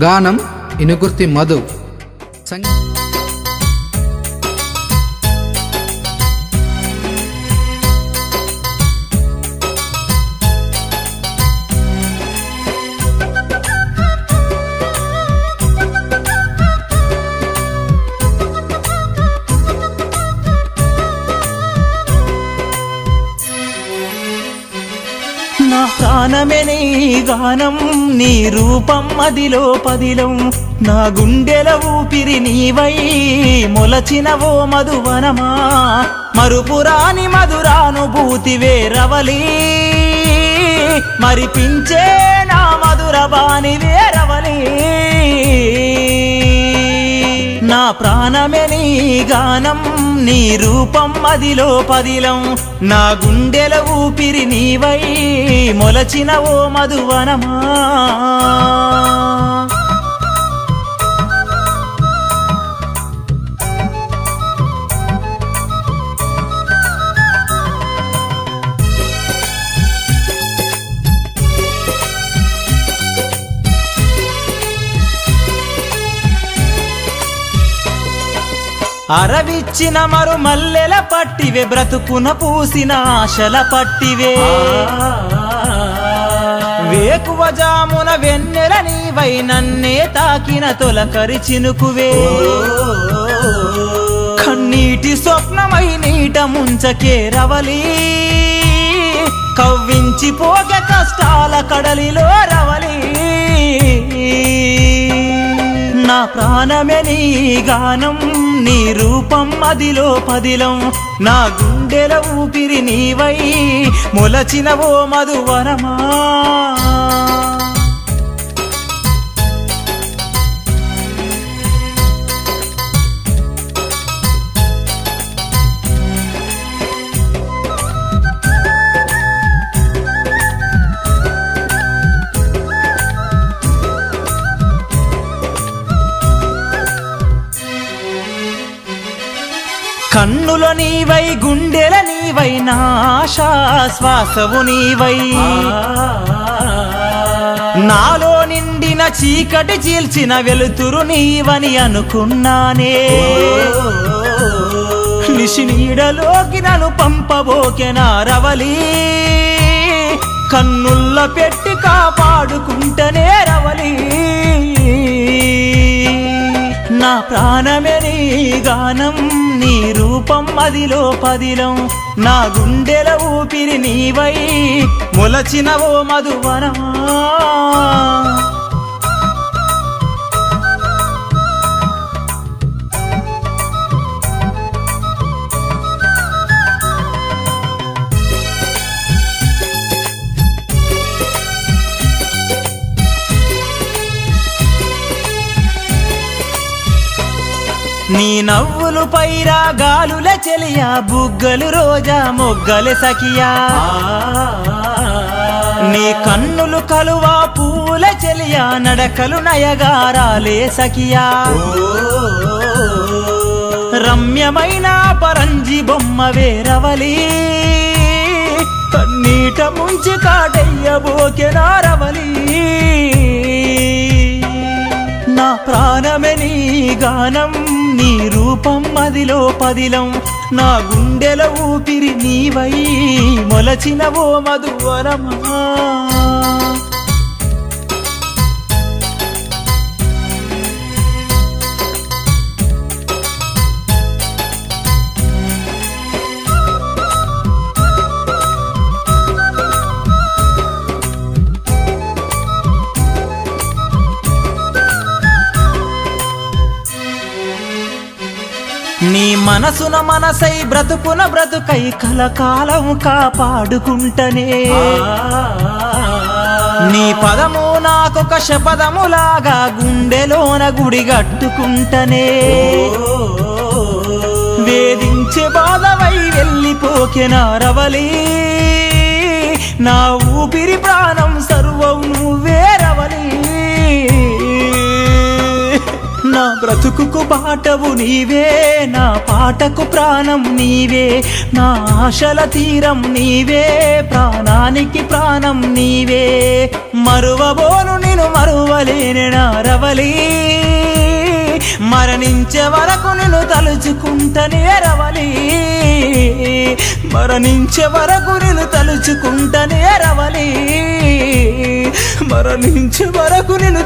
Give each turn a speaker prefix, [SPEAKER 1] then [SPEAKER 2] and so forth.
[SPEAKER 1] గానం ఇనుగుర్తి మధు.
[SPEAKER 2] నా ప్రాణమే నీ గానం, నీ రూపం మదిలో పదిలం, నా గుండెల ఊపిరి నీవై మొలచినవో మధువనమా, మరుపురాని మధురానుభూతి వేరవలి, మరిపించే నా మధుర బాని వేరవలి. నా ప్రాణమే నీ గానం, నీ రూపం మదిలో పదిలం, నా గుండెల ఊపిరి నీవై మొలచినవో మధువనమా. అరవిచ్చిన మరు మల్లెల పట్టివే, బ్రతుకున పూసిన ఆశల పట్టివే, వేకువ జామున వెన్నెల నీవై నన్నే తాకిన తొలకరి చినుకువే, కన్నీటి స్వప్నమై నీట ముంచకే రవలి, కవ్వించి పోగ కష్టాల కడలిలో రవలి. నా ప్రాణమే నీ గానం, నీ రూపం మదిలో పదిలం, నా గుండెల ఊపిరి నీవై మొలచినవో మధువనమా. కన్నుల నీవై గుండెల నీవై నా ఆశా శ్వాసవు నీవై, నాలో నిండిన చీకటి చీల్చిన వెలుతురు నీవని అనుకున్నానే, నిశి నీడలోకి నన్ను పంపబోకె నా రవలి, కన్నుల్ల పెట్టి కాపాడుకుంటనే రవలి. నా ప్రాణమే నీ గానం, నీ రూపం మదిలో పదిలం, నా గుండెల ఊపిరి నీవై మొలచినవో మధువనమా. నీ నవ్వులు పైరా గాలుల చెలియా, బుగ్గలు రోజా మొగ్గలు సఖియా, నీ కన్నులు కలువా పూల చెలియా, నడకలు నయగారాలే సఖియా, రమ్యమైన పరంజి బొమ్మ వేరవలి, కన్నీట ముంచి కాటయ్యబోకె నారవలి. నా ప్రాణమే నీ గానం, నీ రూపం మదిలో పదిలం, నా గుండెల ఊపిరి నీవై మొలచినవో మధువనమా. నీ మనసున మనసై బ్రతుకున బ్రతుకై కలకాలం కాపాడుకుంటనే, నీ పదము నాకొక శపథములాగా గుండెలోన గుడిగట్టుకుంటనే, వేధించే బాధవై వెళ్ళిపోకె నా రవలి, నా ఊపిరి ప్రాణం సర్వం నువ్వే రవలి. నా బ్రతుకుకు బాటవు నీవే, నా పాటకు ప్రాణం నీవే, నా ఆశల తీరం నీవే, ప్రాణానికి ప్రాణం నీవే. మరువబోను నిన్ను మరువలేని నా రవలి, మరణించే వరకు నిన్ను తలుచుకుంటనే రవలి, మరణించే వరకు నిన్ను తలుచుకుంటనే రవలి, మరణించే వరకు నిన్ను